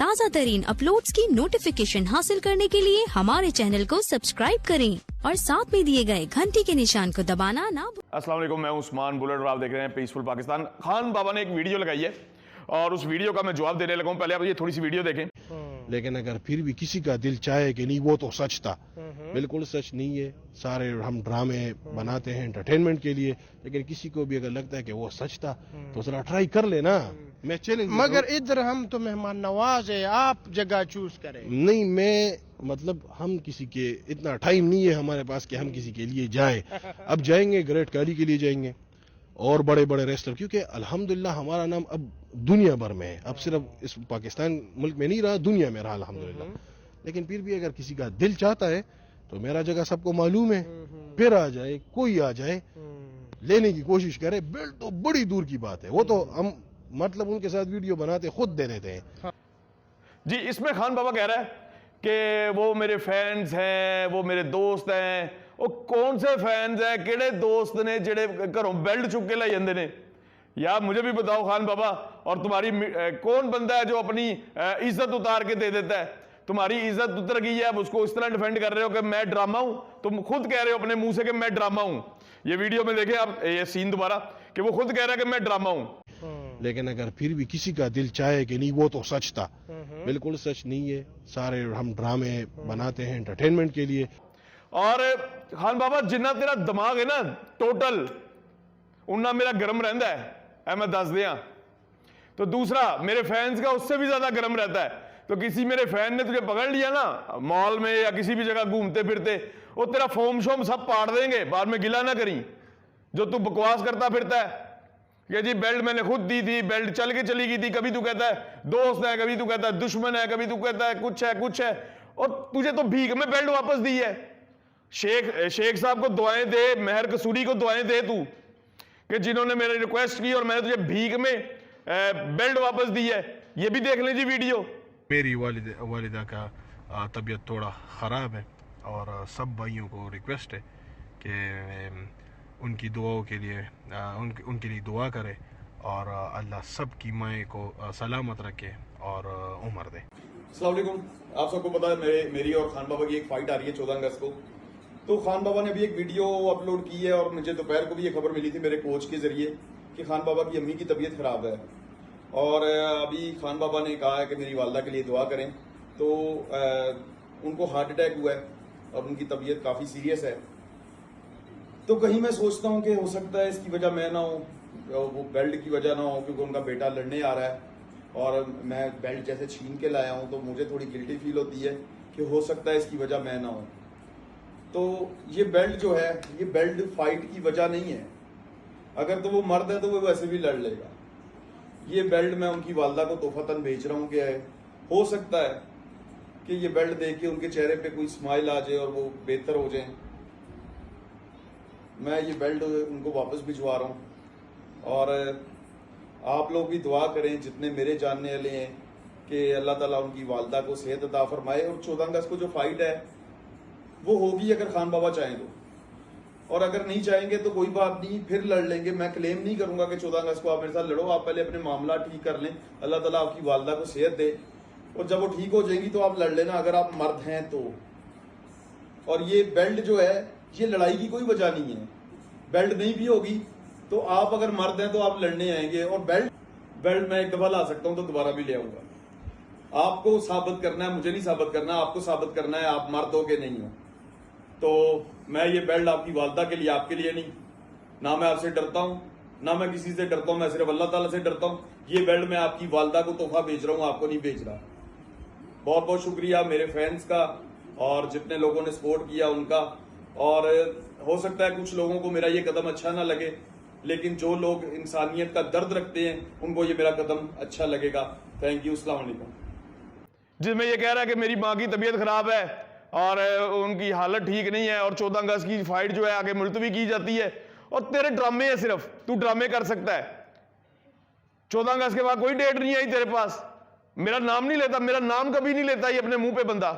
ताज़ा तरीन अपलोड्स की नोटिफिकेशन हासिल करने के लिए हमारे चैनल को सब्सक्राइब करें और साथ में दिए गए घंटी के निशान को दबाना ना भूलें। अस्सलाम वालेकुम, मैं उस्मान बुलेट और आप देख रहे हैं पीसफुल पाकिस्तान। खान बाबा ने एक वीडियो लगाई है और उस वीडियो का मैं जवाब देने लगा हूं। पहले आप ये थोड़ी सी वीडियो देखें। लेकिन अगर फिर भी किसी का दिल चाहे कि नहीं वो तो सच था, बिल्कुल सच नहीं है। सारे हम ड्रामे बनाते हैं एंटरटेनमेंट के लिए, लेकिन किसी को भी अगर लगता है कि वो सच था तो जरा ट्राई कर लेना। मैं चैलेंज मगर इधर हम तो मेहमान नवाज है, आप जगह चूज करें। नहीं, मैं मतलब हम किसी के इतना टाइम नहीं है हमारे पास कि हम किसी के लिए जाएं। अब जाएंगे ग्रेट काली के लिए जाएंगे और बड़े बड़े रेस्लर, क्योंकि अल्हम्दुलिल्लाह हमारा नाम अब दुनिया भर में है। अब सिर्फ इस पाकिस्तान मुल्क में नहीं रहा, दुनिया में रहा अल्हम्दुलिल्लाह। लेकिन फिर भी अगर किसी का दिल चाहता है तो मेरा जगह सबको मालूम है। फिर आ जाए, कोई आ जाए, लेने की कोशिश करे। बेल्ट तो बड़ी दूर की बात है, वो तो हम मतलब उनके साथ वीडियो बनाते खुद दे देते हैं। जी, इसमें खान बाबा कह रहा है कि वो मेरे फैंस हैं, वो मेरे दोस्त हैं। वो कौन से फैंस हैं, केड़े दोस्त ने जेड़े घरों बेल्ट चुक के लाई जाते ने? यार मुझे भी बताओ खान बाबा। और तुम्हारी कौन बंदा है जो अपनी इज्जत उतार के दे देता है? तुम्हारी इज्जत उतर गई है, अब उसको इस तरह डिफेंड कर रहे हो कि मैं ड्रामा हूं। तुम खुद कह रहे हो अपने मुंह से कि मैं ड्रामा हूं। ये वीडियो में देखें आप, ये सीन दोबारा, कि वो खुद कह रहा है कि मैं ड्रामा हूं। लेकिन अगर फिर भी किसी का दिल चाहे कि नहीं वो तो सच था, बिल्कुल सच नहीं है। सारे हम ड्रामे बनाते हैं एंटरटेनमेंट के लिए। और खान बाबा, जिन्ना तेरा दिमाग है ना टोटल, उन्ना मेरा गर्म रहता है, मैं दस दिया। तो दूसरा, मेरे फैंस का उससे भी ज्यादा गर्म रहता है। तो किसी मेरे फैन ने तुझे पकड़ लिया ना मॉल में या किसी भी जगह घूमते फिरते, वो तेरा फोम शोम सब पाड़ देंगे। बाद में गिला ना करी जो तू बकवास करता फिरता है कि जी बेल्ट मैंने खुद दी थी, बेल्ट चल के चली गई थी। कभी तू कहता है दोस्त है, कभी तू कहता है दुश्मन है, कभी तू कहता है कुछ है। और तुझे तो भीख में बेल्ट वापस दी है। शेख साहब को दुआएं दे, मेहर कसूरी को दुआएं दे तू, कि जिन्होंने मेरी रिक्वेस्ट की और मैंने तुझे भीख में बेल्ट वापस दी है। ये भी देख लें जी वीडियो। मेरी वालिदा का तबीयत थोड़ा ख़राब है और सब भाइयों को रिक्वेस्ट है कि उनकी दुआओं के लिए उनके लिए दुआ करें और अल्लाह सब की माएँ को सलामत रखे और उम्र दे। अस्सलाम वालेकुम, आप सबको पता है मेरी और खान बाबा की एक फाइट आ रही है 14 अगस्त को। तो खान बाबा ने अभी एक वीडियो अपलोड की है और मुझे दोपहर को भी ये खबर मिली थी मेरे कोच के जरिए कि खान बाबा की अम्मी की तबीयत खराब है और अभी खान बाबा ने कहा है कि मेरी वालदा के लिए दुआ करें। तो उनको हार्ट अटैक हुआ है और उनकी तबीयत काफ़ी सीरियस है। तो कहीं मैं सोचता हूँ कि हो सकता है इसकी वजह मैं ना हो, वो बेल्ट की वजह ना हो, क्योंकि उनका बेटा लड़ने आ रहा है और मैं बेल्ट जैसे छीन के लाया हूँ। तो मुझे थोड़ी गिल्टी फील होती है कि हो सकता है इसकी वजह मैं ना हो। तो ये बेल्ट जो है, ये बेल्ट फाइट की वजह नहीं है। अगर तो वो मर्द है तो वो वैसे भी लड़ लेगा। ये बेल्ट मैं उनकी वालदा को तोहफतन भेज रहा हूँ कि हो सकता है कि ये बेल्ट देख के उनके चेहरे पे कोई स्माइल आ जाए और वो बेहतर हो जाए। मैं ये बेल्ट उनको वापस भिजवा रहा हूँ और आप लोग भी दुआ करें जितने मेरे जानने वाले हैं कि अल्लाह ताला उनकी वालदा को सेहत अता फरमाए। और 14 अगस्त को जो फाइट है वो होगी अगर खान बाबा चाहें तो, और अगर नहीं चाहेंगे तो कोई बात नहीं, फिर लड़ लेंगे। मैं क्लेम नहीं करूंगा कि 14 अगस्त को आप मेरे साथ लड़ो। आप पहले अपने मामला ठीक कर लें, अल्लाह ताला आपकी वालदा को सेहत दे और जब वो ठीक हो जाएगी तो आप लड़ लेना, अगर आप मर्द हैं तो। और ये बेल्ट जो है, ये लड़ाई की कोई वजह नहीं है। बेल्ट नहीं भी होगी तो आप अगर मर्द हैं तो आप लड़ने आएंगे। और बेल्ट मैं एक दफा ला सकता हूं तो दोबारा भी ले आऊंगा। आपको साबित करना है, मुझे नहीं साबित करना, आपको साबित करना है आप मर्द हो के नहीं हो। तो मैं ये बेल्ट आपकी वालदा के लिए, आपके लिए नहीं। ना मैं आपसे डरता हूं, ना मैं किसी से डरता हूं, मैं सिर्फ अल्लाह ताला से डरता हूं। ये बेल्ट मैं आपकी वालदा को तोहफा भेज रहा हूं, आपको नहीं भेज रहा। बहुत बहुत शुक्रिया मेरे फैंस का और जितने लोगों ने सपोर्ट किया उनका। और हो सकता है कुछ लोगों को मेरा ये कदम अच्छा ना लगे, लेकिन जो लोग इंसानियत का दर्द रखते हैं उनको ये मेरा कदम अच्छा लगेगा। थैंक यू, अस्सलाम वालेकुम। जिसमें ये कह रहा है कि मेरी माँ की तबीयत खराब है और उनकी हालत ठीक नहीं है और 14 अगस्त की फाइट जो है आगे मुलतवी की जाती है। और तेरे ड्रामे है, सिर्फ तू ड्रामे कर सकता है। 14 अगस्त के बाद कोई डेट नहीं आई तेरे पास। मेरा नाम नहीं लेता, मेरा नाम कभी नहीं लेता ये अपने मुंह पे बंदा,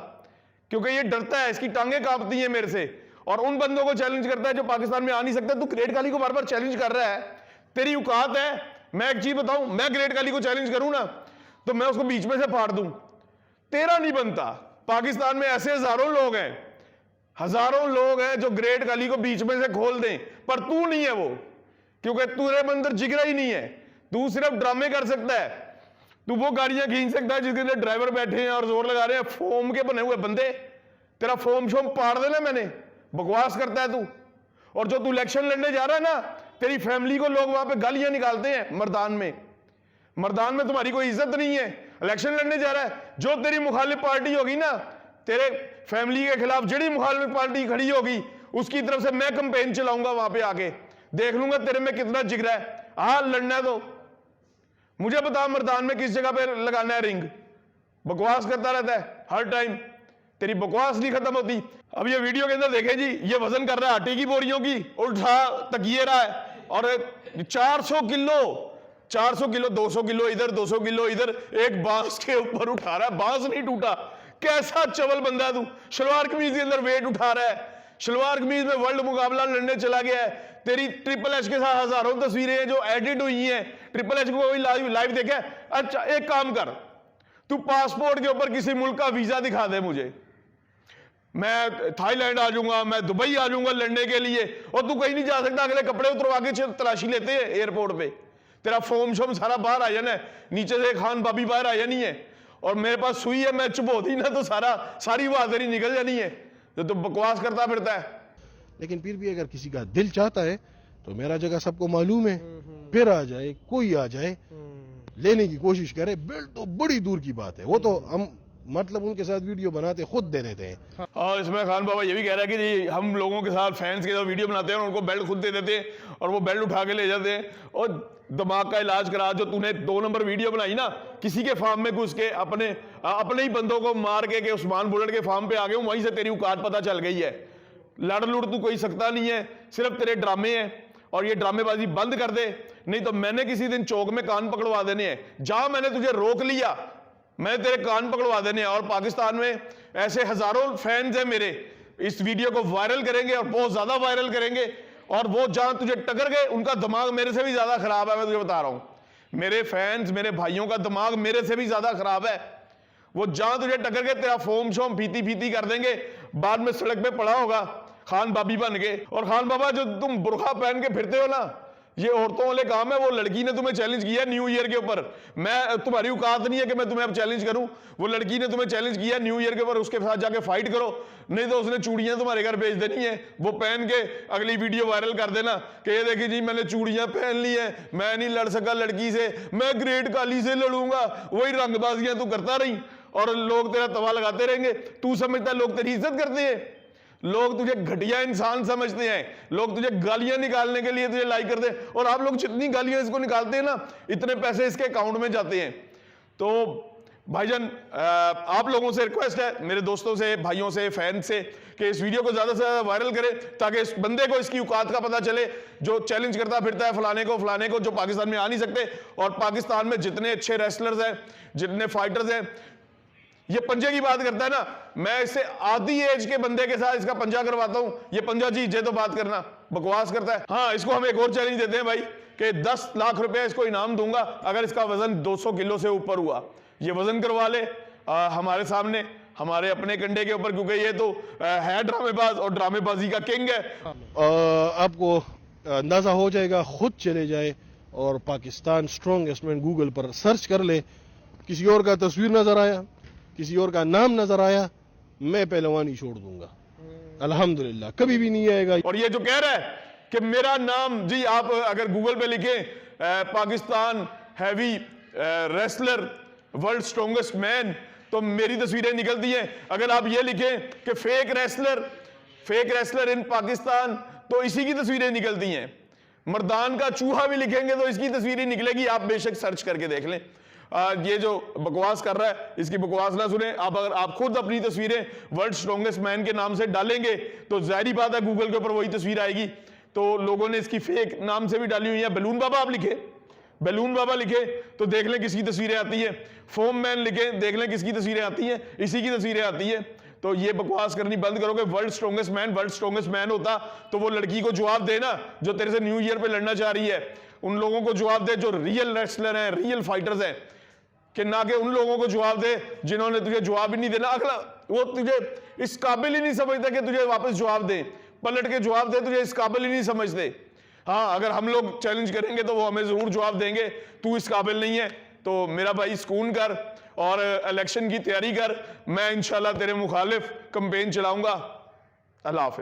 क्योंकि ये डरता है, इसकी टांगे कांपती हैं मेरे से। और उन बंदों को चैलेंज करता है जो पाकिस्तान में आ नहीं सकते। तू ग्रेट काली को बार बार चैलेंज कर रहा है, तेरी औकात है? मैं एक चीज बताऊं, मैं ग्रेट काली को चैलेंज करूं ना तो मैं उसको बीच में से फाड़ दूं। तेरा नहीं बनता। पाकिस्तान में ऐसे हजारों लोग हैं जो ग्रेट गली को बीच में से खोल दें, पर तू नहीं है वो, क्योंकि तेरे अंदर जिगरा ही नहीं है। तू सिर्फ ड्रामे कर सकता है, तू वो गाड़ियां खींच सकता है जिसके अंदर ड्राइवर बैठे हैं और जोर लगा रहे हैं, फोम के बने हुए बंदे। तेरा फोम शोम पाड़ देना मैंने, बकवास करता है तू। और जो तू इलेक्शन लड़ने जा रहा है ना, तेरी फैमिली को लोग वहां पे गालियां निकालते हैं। मर्दान में तुम्हारी कोई इज्जत नहीं है। इलेक्शन लड़ने जा रहा है, जो तेरी मुखालिफ पार्टी होगी ना, तेरे फैमिली के खिलाफ जड़ी मुखालिफ पार्टी खड़ी होगी, उसकी तरफ से मैं कंपेन चलाऊंगा। वहां पे आके देख लूंगा तेरे में कितना जिगरा है। हाँ लड़ना है तो मुझे बता, मर्दान में किस जगह पे लगाना है रिंग। बकवास करता रहता है हर टाइम, तेरी बकवास नहीं खत्म होती। अब ये वीडियो के अंदर देखें जी, ये वजन कर रहा है आटे की बोरियों की, उठा तकिए रहा है, और 400 किलो 200 किलो इधर, 200 किलो इधर, एक बांस के ऊपर उठा रहा है। बांस नहीं टूटा, कैसा चवल बंदा है तू। शलवार कमीज के अंदर वेट उठा रहा है, शलवार कमीज में वर्ल्ड मुकाबला लड़ने चला गया है। तेरी ट्रिपल एच के साथ हजारों तस्वीरें हैं जो एडिट हुई हैं। ट्रिपल एच को कोई लाइव देखा है? अच्छा एक काम कर, तू पासपोर्ट के ऊपर किसी मुल्क का वीजा दिखा दे मुझे, मैं थाईलैंड आ जाऊंगा, मैं दुबई आ जाऊंगा लड़ने के लिए, और तू कहीं नहीं जा सकता। अगले कपड़े उतरवा के तलाशी लेते हैं एयरपोर्ट पे, तेरा फोम शोम सारा बाहर आ जाना है, नीचे से खान बाबी बाहर आ जानी है, और मेरे पास सुई है, मैं चुभो दी ना तो सारी बहादुरी निकल जानी है। जो तू बकवास करता फिरता है। लेकिन फिर भी अगर किसी का दिल चाहता है तो मेरा जगह सबको मालूम है, फिर आ जाए, कोई आ जाए, लेने की कोशिश करे। बेल्ट तो बड़ी दूर की बात है, वो तो हम मतलब उनके साथ वीडियो बनाते खुद दे देते हैं। और इसमें खान बाबा ये भी कह रहा है कि जी हम लोगों के साथ फैंस के साथ वीडियो बनाते हैं और उनको बेल्ट खुद दे देते हैं, और वो बेल्ट उठा के ले जाते हैं। और दिमाग का इलाज करा, जो तूने 2 नंबर वीडियो बनाई ना, किसी के फार्म में घुस के अपने ही बंदों को मार के उस्मान बुलेट के फार्म पे आ गए, वहीं से तेरी औकात पता चल गई है। लड़ लुड़ तू कोई सकता नहीं है, सिर्फ तेरे ड्रामे हैं, और ये ड्रामेबाजी बंद कर दे, नहीं तो मैंने किसी दिन चौक में कान पकड़वा देने हैं। जहां मैंने तुझे रोक लिया, मैं तेरे कान पकड़वा देने हैं। और पाकिस्तान में ऐसे हजारों फैंस हैं मेरे, इस वीडियो को वायरल करेंगे और बहुत ज्यादा वायरल करेंगे, और वो जहां तुझे टकर गए उनका दिमाग मेरे से भी ज्यादा खराब है। मैं तुझे बता रहा हूं, मेरे फैंस, मेरे भाइयों का दिमाग मेरे से भी ज्यादा खराब है। वो जहां तुझे टकर गए तेरा फोम शोम फीती कर देंगे, बाद में सड़क पे पड़ा होगा खान बाबी बन के। और खान बाबा जो तुम बुरखा पहन के फिरते हो ना, ये औरतों वाले काम है। वो लड़की ने तुम्हें चैलेंज किया न्यू ईयर के ऊपर, मैं तुम्हारी औकात नहीं है कि मैं तुम्हें अब चैलेंज करूं। वो लड़की ने तुम्हें चैलेंज किया न्यू ईयर के ऊपर, उसके साथ जाके फाइट करो, नहीं तो उसने चूड़ियां तुम्हारे घर भेज देनी है, वो पहन के अगली वीडियो वायरल कर देना कि ये देखिए जी मैंने चूड़ियां पहन ली है, मैं नहीं लड़ सका लड़की से, मैं ग्रेट काली से लड़ूंगा। वही रंगबाजियां तू करता रही और लोग तेरा तवा लगाते रहेंगे। तू समझता है लोग तेरी इज्जत करते हैं? लोग तुझे घटिया इंसान समझते हैं, लोग तुझे गालियां निकालने के लिए तुझे लाइक करते हैं। और आप लोग जितनी गालियां इसको निकालते हैं ना, इतने पैसे इसके अकाउंट में जाते हैं। तो भाईजान आप लोगों से रिक्वेस्ट है, मेरे दोस्तों से, भाइयों से, फैन से, कि इस वीडियो को ज्यादा से ज्यादा वायरल करें, ताकि इस बंदे को इसकी औकात का पता चले, जो चैलेंज करता फिरता है फलाने को, जो पाकिस्तान में आ नहीं सकते। और पाकिस्तान में जितने अच्छे रेसलर्स हैं, जितने फाइटर्स हैं, ये पंजे की बात करता है ना, मैं इससे आधी एज के बंदे के साथ इसका पंजा करवाता हूं, ये पंजा जीत तो बात करना, बकवास करता है। हाँ, इसको हम एक और चैलेंज देते हैं भाई, कि 10 लाख रुपए इसको इनाम दूंगा अगर इसका वजन 200 किलो से ऊपर हुआ। ये वजन करवा ले हमारे सामने, हमारे अपने कंडे के ऊपर, क्योंकि ये तो है ड्रामेबाज और ड्रामेबाजी का किंग है। आपको अंदाजा हो जाएगा, खुद चले जाए और पाकिस्तान स्ट्रॉन्गेस्ट मैन गूगल पर सर्च कर ले, किसी और का तस्वीर नजर आया, किसी और का नाम नजर आया, मैं पहलवानी छोड़ दूंगा। अल्हम्दुलिल्लाह कभी भी नहीं आएगा। और ये जो कह रहा है कि मेरा नाम, जी आप अगर गूगल पे लिखें Pakistan heavy wrestler world strongest man, तो मेरी तस्वीरें निकलती हैं। अगर आप ये लिखें कि फेक रेसलर इन पाकिस्तान, तो इसी की तस्वीरें निकलती हैं। मर्दान का चूहा भी लिखेंगे तो इसकी तस्वीरें निकलेगी, आप बेशक सर्च करके देख लें। ये जो बकवास कर रहा है, इसकी बकवास ना सुने आप। अगर आप खुद अपनी तस्वीरें वर्ल्ड स्ट्रॉन्गेस्ट मैन के नाम से डालेंगे तो जाहिर बात है गूगल के ऊपर वही तस्वीर आएगी। तो लोगों ने इसकी फेक नाम से भी डाली हुई है। बैलून बाबा आप लिखे, बैलून बाबा लिखे तो देख लें किसकी तस्वीरें आती है। फोम मैन लिखे, देख लें किसकी तस्वीरें आती हैं, इसी की तस्वीरें आती हैं। तो ये बकवास करनी बंद करो कि वर्ल्ड स्ट्रॉन्गेस्ट मैन होता तो वो लड़की को जवाब देना जो तेरे से न्यू ईयर पे लड़ना चाह रही है। उन लोगों को जवाब दे जो रियल रेसलर हैं, रियल फाइटर्स हैं। कि ना कि उन लोगों को जवाब दे जिन्होंने तुझे जवाब ही नहीं देना। अगला वो तुझे इस काबिल ही नहीं समझता कि तुझे वापस जवाब दे, पलट के जवाब दे, तुझे इस काबिल ही नहीं समझते। हाँ, अगर हम लोग चैलेंज करेंगे तो वो हमें जरूर जवाब देंगे, तू इस काबिल नहीं है। तो मेरा भाई सुकून कर और इलेक्शन की तैयारी कर, मैं इंशाल्लाह तेरे मुखालिफ कैंपेन चलाऊंगा। अल्लाह हाफिज।